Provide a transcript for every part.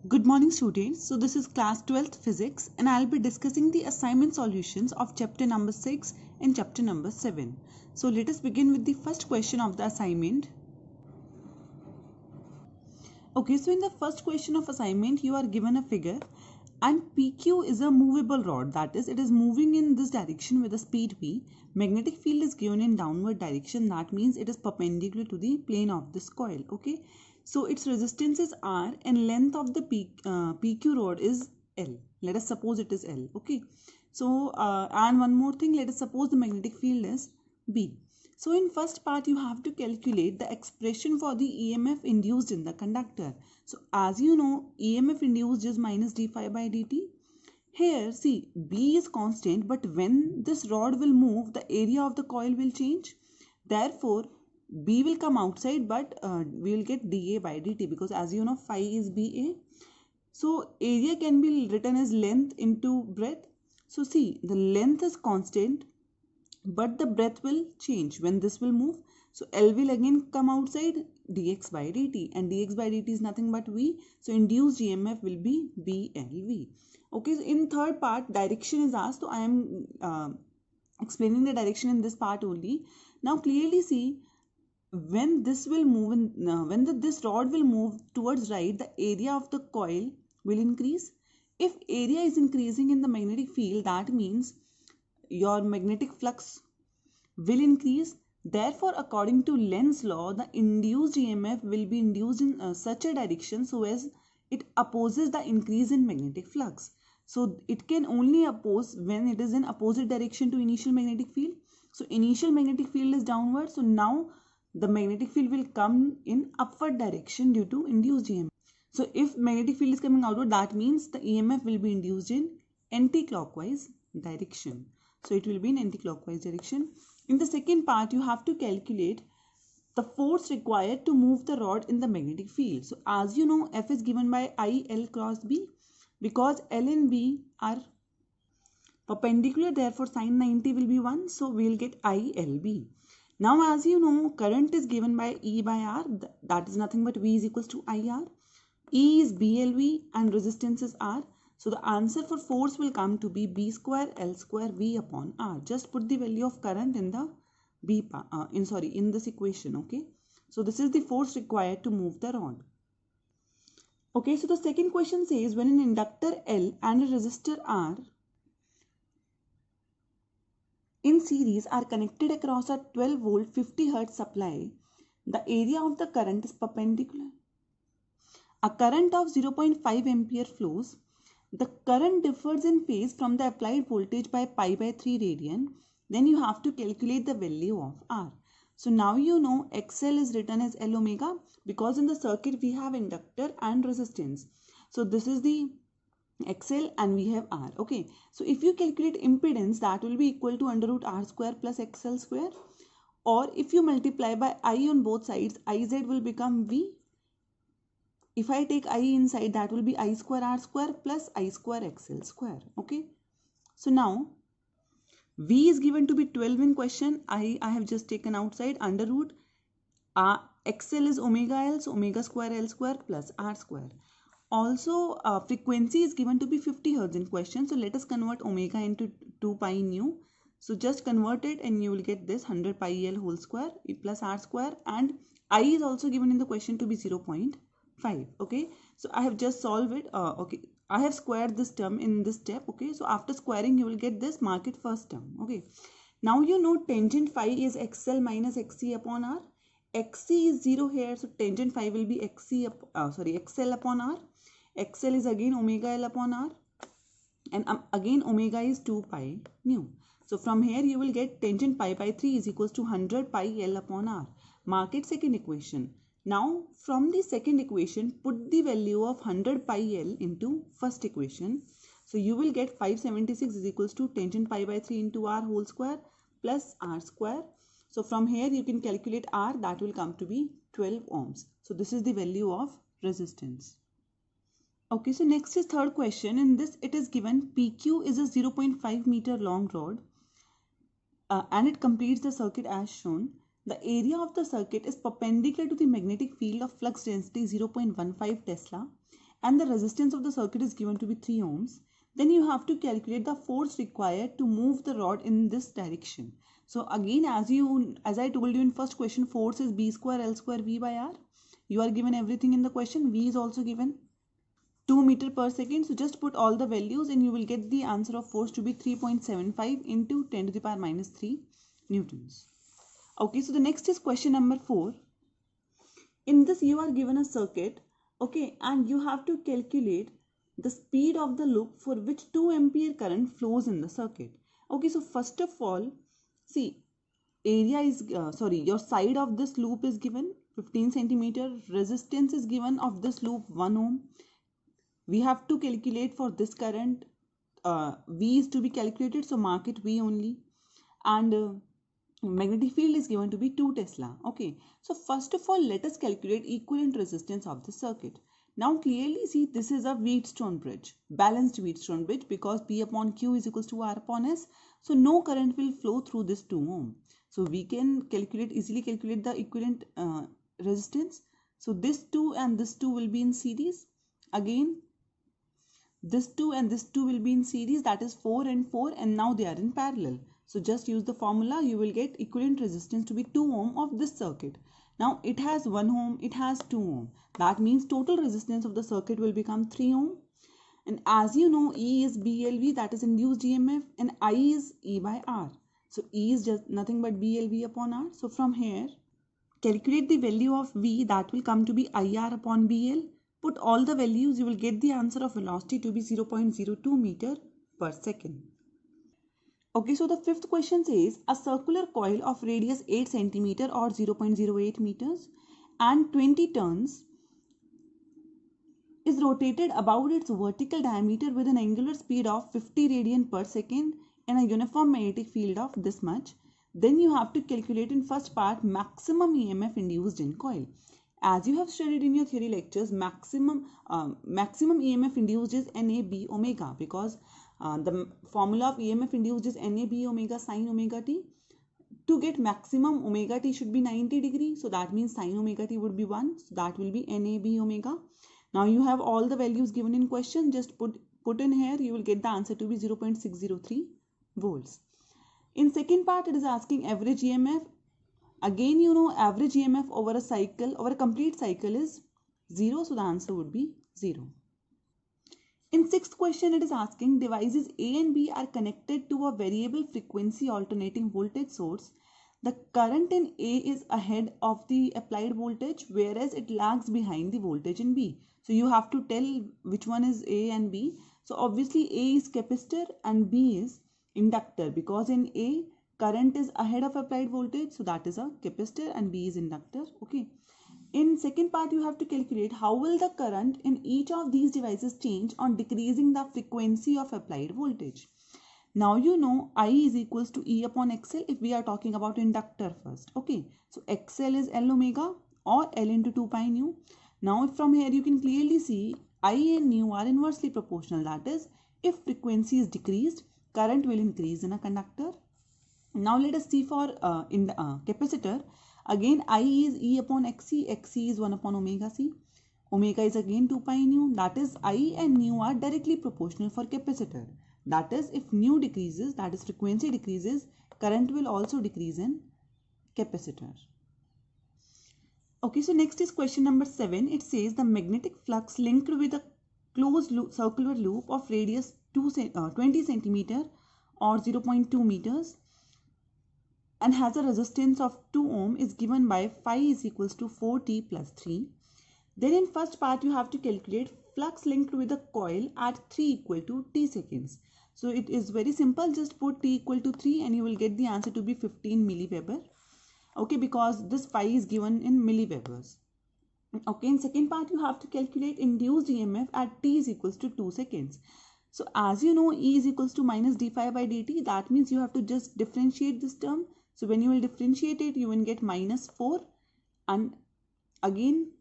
Good morning students. So this is class 12th physics and I'll be discussing the assignment solutions of chapter number 6 and chapter number 7. So let us begin with the first question of the assignment. Okay, so in the first question of assignment you are given a figure and PQ is a movable rod, that is it is moving in this direction with a speed v. Magnetic field is given in downward direction, that means it is perpendicular to the plane of this coil. Okay, so its resistance is R and length of the PQ rod is L. Let us suppose it is L. Okay, so and one more thing, let us suppose the magnetic field is B. So in first part you have to calculate the expression for the EMF induced in the conductor. So as you know, EMF induced is minus d phi by dt. Here see, B is constant, but when this rod will move, the area of the coil will change. Therefore B will come outside, but we will get dA by dt, because as you know phi is BA. So area can be written as length into breadth. So see, the length is constant, but the breadth will change when this will move. So L will again come outside, dx by dt, and dx by dt is nothing but V. So induced EMF will be BLV. Okay, so in third part direction is asked, so I am explaining the direction in this part only. Now clearly see, when this will move this rod will move towards right, the area of the coil will increase. If area is increasing in the magnetic field, that means your magnetic flux will increase. Therefore, according to Lenz's law, the induced EMF will be induced in such a direction so as it opposes the increase in magnetic flux. So it can only oppose when it is in opposite direction to initial magnetic field. So initial magnetic field is downward. So now the magnetic field will come in upward direction due to induced EMF. So if magnetic field is coming outward, that means the EMF will be induced in anti-clockwise direction. So it will be in anti-clockwise direction. In the second part, you have to calculate the force required to move the rod in the magnetic field. So as you know, F is given by I L cross B. Because L and B are perpendicular, therefore sin 90 will be 1. So we will get ILB. Now as you know, current is given by E by R. That is nothing but V is equals to IR. E is BLV and resistance is R. So the answer for force will come to be B square L square V upon R. Just put the value of current in the in this equation. Okay. So this is the force required to move the rod. Okay. So the second question says, when an inductor L and a resistor R in series are connected across a 12 volt 50 hertz supply, the area of the current is perpendicular. A current of 0.5 ampere flows. The current differs in phase from the applied voltage by pi by 3 radian. Then you have to calculate the value of R. So now you know XL is written as L omega, because in the circuit we have inductor and resistance. So this is the XL and we have R. Okay. So if you calculate impedance, that will be equal to under root R square plus XL square. Or if you multiply by I on both sides, IZ will become V. If I take I inside, that will be I square R square plus I square XL square. Okay. So now V is given to be 12 in question. I have just taken outside under root. XL is omega L, so omega square L square plus R square. Also frequency is given to be 50 hertz in question. So let us convert omega into 2 pi nu. So just convert it and you will get this 100 pi L whole square plus R square, and I is also given in the question to be 0.5. Okay, so I have just solved it. Okay, I have squared this term in this step. Okay, so after squaring you will get this, mark it first term. Okay, now you know tangent phi is XL minus XC upon R. XC is 0 here, so tangent phi will be XL upon R. XL is again omega L upon R, and again omega is 2 pi nu. So from here you will get tangent pi by 3 is equals to 100 pi L upon R. Mark it second equation. Now from the second equation, put the value of 100 pi L into first equation. So you will get 576 is equals to tangent pi by 3 into R whole square plus R square. So from here you can calculate R, that will come to be 12 ohms. So this is the value of resistance. Okay, so next is third question. In this it is given PQ is a 0.5 meter long rod and it completes the circuit as shown. The area of the circuit is perpendicular to the magnetic field of flux density 0.15 Tesla and the resistance of the circuit is given to be 3 ohms, then you have to calculate the force required to move the rod in this direction. So again, as I told you in first question, force is B square L square V by R. You are given everything in the question. V is also given 2 meter per second. So just put all the values and you will get the answer of force to be 3.75 into 10 to the power minus 3 newtons. Okay, so the next is question number 4. In this you are given a circuit, okay, and you have to calculate the speed of the loop for which 2 ampere current flows in the circuit. Okay, so first of all, see, area is your side of this loop is given 15 centimeter, resistance is given of this loop 1 ohm. We have to calculate for this current, V is to be calculated, so mark it V only, and magnetic field is given to be 2 Tesla. Okay, so first of all, let us calculate equivalent resistance of the circuit. Now clearly see, this is a Wheatstone bridge, balanced Wheatstone bridge, because P upon Q is equals to R upon S. So no current will flow through this 2 ohm. So we can easily calculate the equivalent resistance. So this 2 and this 2 will be in series. Again, this 2 and this 2 will be in series, that is 4 and 4, and now they are in parallel. So just use the formula, you will get equivalent resistance to be 2 ohm of this circuit. Now it has 1 ohm, it has 2 ohm. That means total resistance of the circuit will become 3 ohm. And as you know, E is BLV, that is induced EMF, and I is E by R. So E is just nothing but BLV upon R. So from here, calculate the value of V, that will come to be IR upon BL. Put all the values, you will get the answer of velocity to be 0.02 meter per second. Okay, so the fifth question says a circular coil of radius 8 centimeter or 0.08 meters and 20 turns is rotated about its vertical diameter with an angular speed of 50 radian per second and a uniform magnetic field of this much. Then you have to calculate in first part maximum EMF induced in coil. As you have studied in your theory lectures, maximum EMF induced is NAB omega, because the formula of EMF induced is NAB omega sin omega t. To get maximum, omega t should be 90 degrees. So that means sin omega t would be 1. So that will be NAB omega. Now you have all the values given in question. Just put in here. You will get the answer to be 0.603 volts. In second part, it is asking average EMF. Again, you know, average EMF over a cycle, over a complete cycle is 0. So the answer would be 0. In sixth question, it is asking devices A and B are connected to a variable frequency alternating voltage source. The current in A is ahead of the applied voltage, whereas it lags behind the voltage in B. So you have to tell which one is A and B. So obviously A is capacitor and B is inductor, because in A current is ahead of applied voltage, so that is a capacitor, and B is inductor. Okay. In second part, you have to calculate how will the current in each of these devices change on decreasing the frequency of applied voltage. Now you know I is equals to E upon XL if we are talking about inductor first. Okay, so XL is L omega or L into 2 pi nu. Now from here you can clearly see I and nu are inversely proportional. That is, if frequency is decreased, current will increase in a conductor. Now let us see for in the capacitor. Again, I is E upon XC, XC is 1 upon omega C. Omega is again 2 pi nu. That is, I and nu are directly proportional for capacitor. That is, if nu decreases, that is frequency decreases, current will also decrease in capacitor. Okay, so next is question number 7. It says the magnetic flux linked with a closed loop, circular loop of radius 20 centimeter or 0.2 meters and has a resistance of 2 ohm is given by phi is equals to 4t plus 3. Then in first part you have to calculate flux linked with a coil at 3 equal to t seconds. So it is very simple, just put t equal to 3 and you will get the answer to be 15 milliweber. Okay, because this phi is given in milliwebers. Okay, in second part you have to calculate induced EMF at t is equals to 2 seconds. So as you know, E is equals to minus d phi by dt. That means you have to just differentiate this term. So when you will differentiate it, you will get minus 4. And again,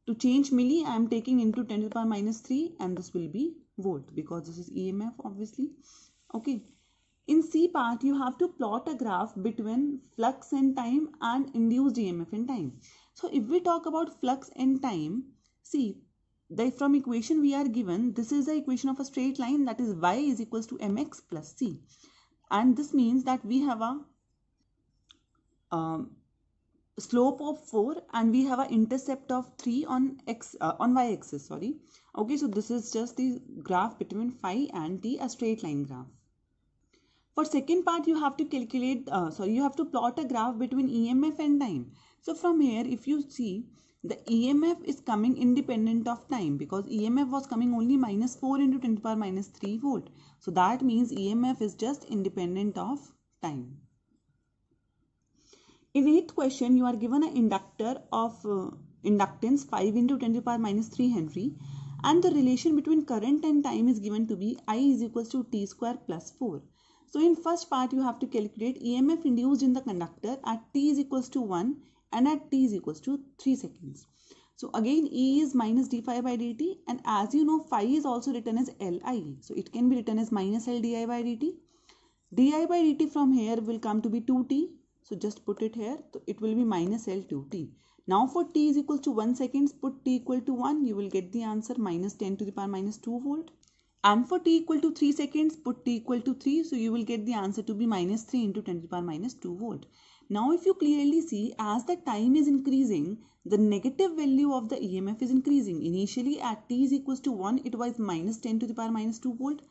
to change milli, I am taking into 10 to the power minus 3 and this will be volt because this is EMF obviously. Okay. In C part, you have to plot a graph between flux in time and induced EMF in time. So if we talk about flux in time, see, from equation we are given, this is the equation of a straight line, that is y is equals to mx plus c. And this means that we have a slope of 4 and we have an intercept of 3 on y axis, sorry. Okay, so this is just the graph between phi and t, a straight line graph. For second part, you have to calculate, you have to plot a graph between EMF and time. So from here, if you see, the EMF is coming independent of time, because EMF was coming only minus 4 into 10 to the power minus 3 volt. So that means EMF is just independent of time. In 8th question, you are given an inductor of inductance 5 into 10 to the power minus 3 Henry, and the relation between current and time is given to be I is equals to T square plus 4. So in first part, you have to calculate EMF induced in the conductor at t is equals to 1 and at t is equals to 3 seconds. So again, E is minus d phi by dt, and as you know, phi is also written as Li. So it can be written as minus L di by dt. Di by dt from here will come to be 2t. So just put it here. So it will be minus L 2t. Now for t is equals to 1 seconds, put t equal to 1. You will get the answer minus 10 to the power minus 2 volt. And for t equal to 3 seconds, put t equal to 3. So you will get the answer to be minus 3 into 10 to the power minus 2 volt. Now if you clearly see, as the time is increasing, the negative value of the EMF is increasing. Initially at t is equals to 1, it was minus 10 to the power minus 2 volt.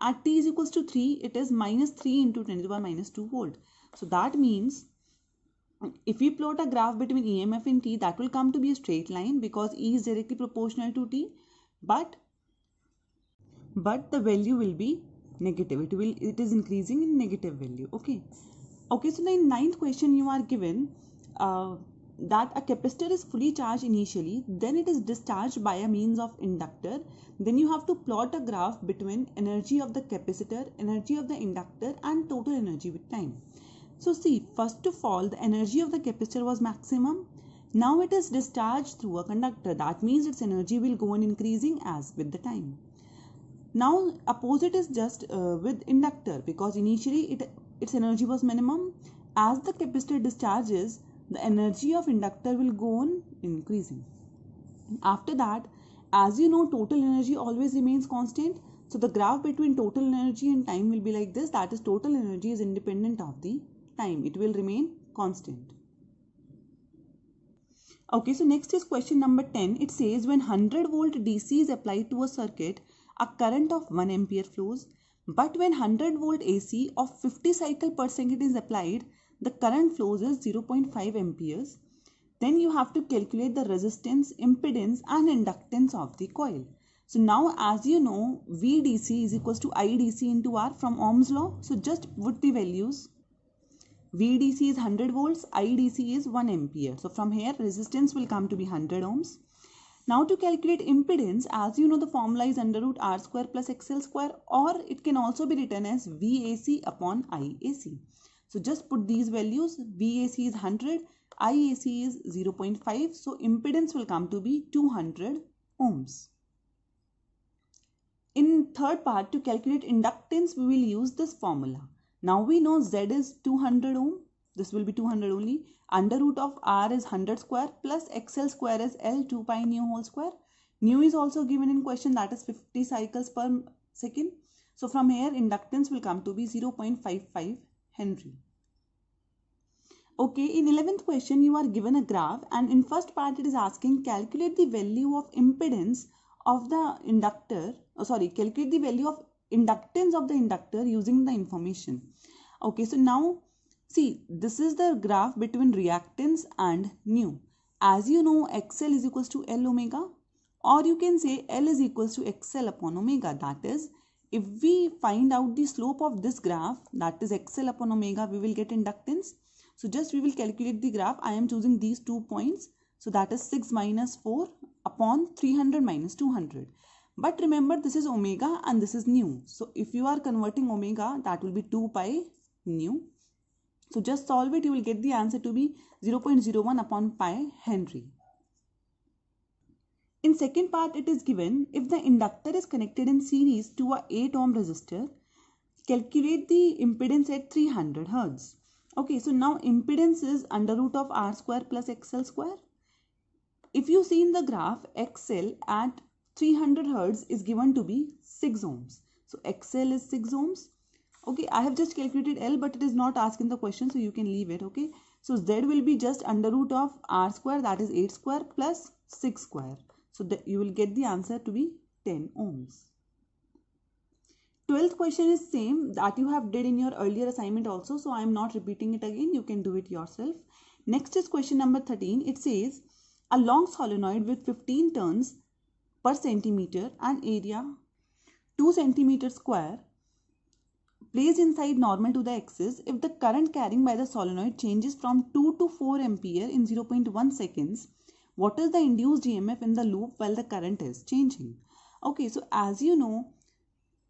At t is equals to 3, it is minus 3 into 10 to the power minus 2 volt. So that means if we plot a graph between EMF and t, that will come to be a straight line because E is directly proportional to t. But the value will be negative. It is increasing in negative value. Okay, so in 9th question you are given that a capacitor is fully charged initially, then it is discharged by a means of inductor. Then you have to plot a graph between energy of the capacitor, energy of the inductor, and total energy with time. So see, first of all, the energy of the capacitor was maximum. Now it is discharged through a conductor. That means its energy will go on increasing as with the time. Now opposite is just with inductor, because initially its energy was minimum. As the capacitor discharges, the energy of inductor will go on increasing. After that, as you know, total energy always remains constant. So the graph between total energy and time will be like this. That is, total energy is independent of the time. It will remain constant. Okay, so next is question number 10. It says when 100 volt DC is applied to a circuit, a current of 1 ampere flows. But when 100 volt AC of 50 cycle per second is applied, the current flows is 0.5 amperes. Then you have to calculate the resistance, impedance and inductance of the coil. So now as you know, VDC is equals to IDC into R from Ohm's law. So just put the values. VDC is 100 volts, IDC is 1 ampere. So from here resistance will come to be 100 ohms. Now to calculate impedance, as you know, the formula is under root R square plus XL square, or it can also be written as VAC upon IAC. So just put these values. VAC is 100, IAC is 0.5. So impedance will come to be 200 ohms. In third part, to calculate inductance, we will use this formula. Now we know Z is 200 ohm. This will be 200 only. Under root of R is 100 square plus XL square is L 2 pi nu whole square. Nu is also given in question, that is 50 cycles per second. So from here inductance will come to be 0.55 Henry. Okay, in 11th question you are given a graph, and in first part it is asking calculate the value of impedance of the inductor, calculate the value of inductance of the inductor using the information. Okay, so now see, this is the graph between reactance and nu. As you know, XL is equals to L omega, or you can say L is equals to XL upon omega. That is, if we find out the slope of this graph, that is XL upon omega, we will get inductance. So just we will calculate the graph. I am choosing these 2 points. So that is 6 minus 4 upon 300 minus 200. But remember, this is omega and this is nu. So if you are converting omega, that will be 2 pi nu. So just solve it, you will get the answer to be 0.01 upon pi Henry. In second part, it is given if the inductor is connected in series to a 8 ohm resistor, calculate the impedance at 300 Hz. Okay, so now impedance is under root of R square plus XL square. If you see in the graph, XL at 300 hertz is given to be 6 ohms. So XL is 6 ohms. Okay, I have just calculated L, but it is not asked in the question, so you can leave it. Okay, so Z will be just under root of R square, that is 8 square plus 6 square. So you will get the answer to be 10 ohms. 12th question is same that you have did in your earlier assignment also, so I am not repeating it again. You can do it yourself. Next is question number 13. It says a long solenoid with 15 turns per centimeter and area 2 centimeter square placed inside normal to the axis. If the current carrying by the solenoid changes from 2 to 4 ampere in 0.1 seconds, what is the induced EMF in the loop while the current is changing? Okay, so as you know,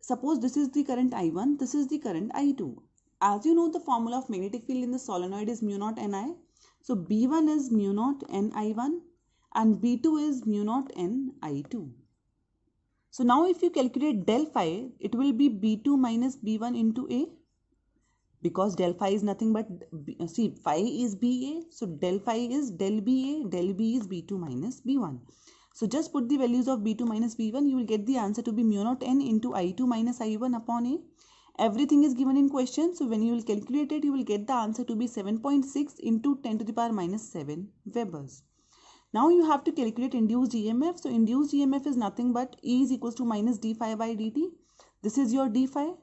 suppose this is the current I1, this is the current I2. As you know, the formula of magnetic field in the solenoid is mu naught Ni. So B1 is mu naught Ni1 and B2 is mu naught Ni2. So now if you calculate del phi, it will be B2 minus B1 into A, because del phi is nothing but, see, phi is BA, so del phi is del BA, del B is B2 minus B1. So just put the values of B2 minus B1, you will get the answer to be mu naught N into I2 minus I1 upon A. Everything is given in question, so when you will calculate it, you will get the answer to be 7.6 into 10 to the power minus 7 Webers. Now you have to calculate induced EMF. So induced EMF is nothing but E is equals to minus d phi by dt. This is your d phi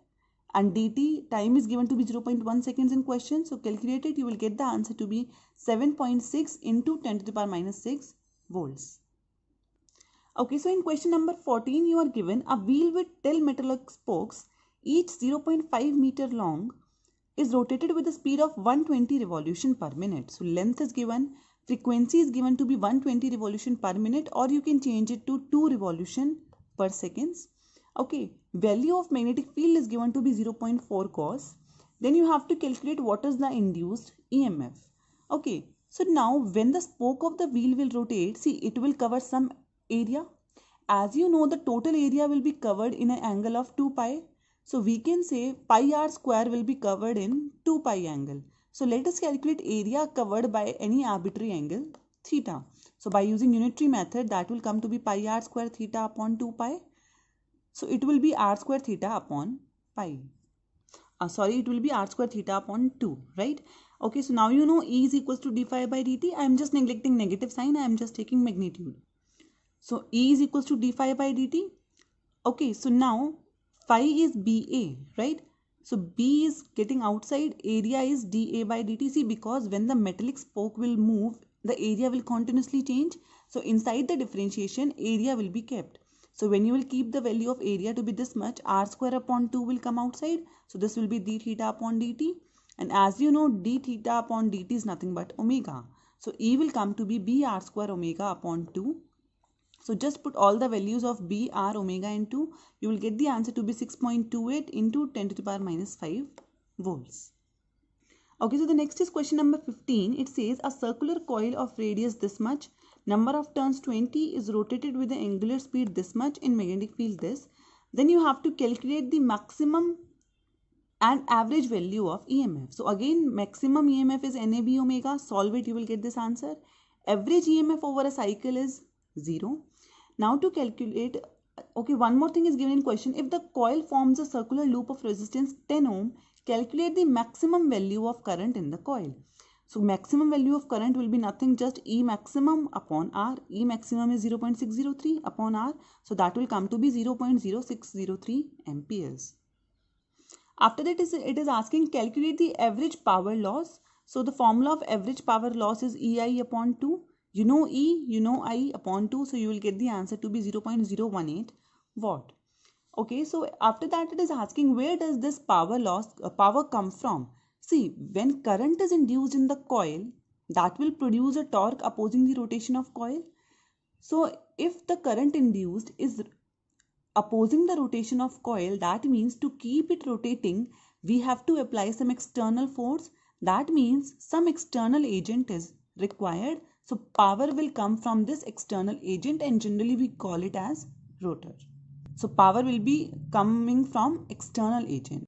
and dt. Time is given to be 0.1 seconds in question. So calculate it. You will get the answer to be 7.6 into 10 to the power minus 6 volts. Okay, so in question number 14, you are given a wheel with 10 metallic spokes, each 0.5 meter long, is rotated with a speed of 120 revolution per minute. So length is given. Frequency is given to be 120 revolution per minute, or you can change it to 2 revolution per seconds. Okay, value of magnetic field is given to be 0.4 Gauss. Then you have to calculate what is the induced EMF. Okay, so now when the spoke of the wheel will rotate, see, it will cover some area. As you know, the total area will be covered in an angle of 2 pi. So we can say pi r square will be covered in 2 pi angle. So let us calculate area covered by any arbitrary angle theta. So by using unitary method, that will come to be pi r square theta upon 2 pi. So it will be r square theta upon pi. It will be r square theta upon 2, right? Okay, so now you know E is equals to d phi by dt. I am just neglecting negative sign. I am just taking magnitude. So E is equals to d phi by dt. Okay, so now phi is BA, right? So B is getting outside, area is dA by dt. See, because when the metallic spoke will move, the area will continuously change. So inside the differentiation, area will be kept. So when you will keep the value of area to be this much, r square upon 2 will come outside. So this will be d theta upon dt. And as you know, d theta upon dt is nothing but omega. So E will come to be b r square omega upon 2. So just put all the values of B, R, omega into, you will get the answer to be 6.28 into 10 to the power minus 5 volts. Okay, so the next is question number 15. It says a circular coil of radius this much, number of turns 20, is rotated with the angular speed this much, in magnetic field this. Then you have to calculate the maximum and average value of EMF. So again, maximum EMF is NAB omega. Solve it, you will get this answer. Average EMF over a cycle is 0. Now to calculate, okay, one more thing is given in question. If the coil forms a circular loop of resistance 10 ohm, calculate the maximum value of current in the coil. So maximum value of current will be nothing, just E maximum upon R. E maximum is 0.603 upon R. So that will come to be 0.0603 amperes. After that, it is asking calculate the average power loss. So the formula of average power loss is EI upon 2. You know E, you know I upon 2. So you will get the answer to be 0.018 watt. Okay, so after that it is asking where does this power come from? See, when current is induced in the coil, that will produce a torque opposing the rotation of coil. So if the current induced is opposing the rotation of coil, that means to keep it rotating, we have to apply some external force. That means some external agent is required. So power will come from this external agent, and generally we call it as rotor. So power will be coming from external agent.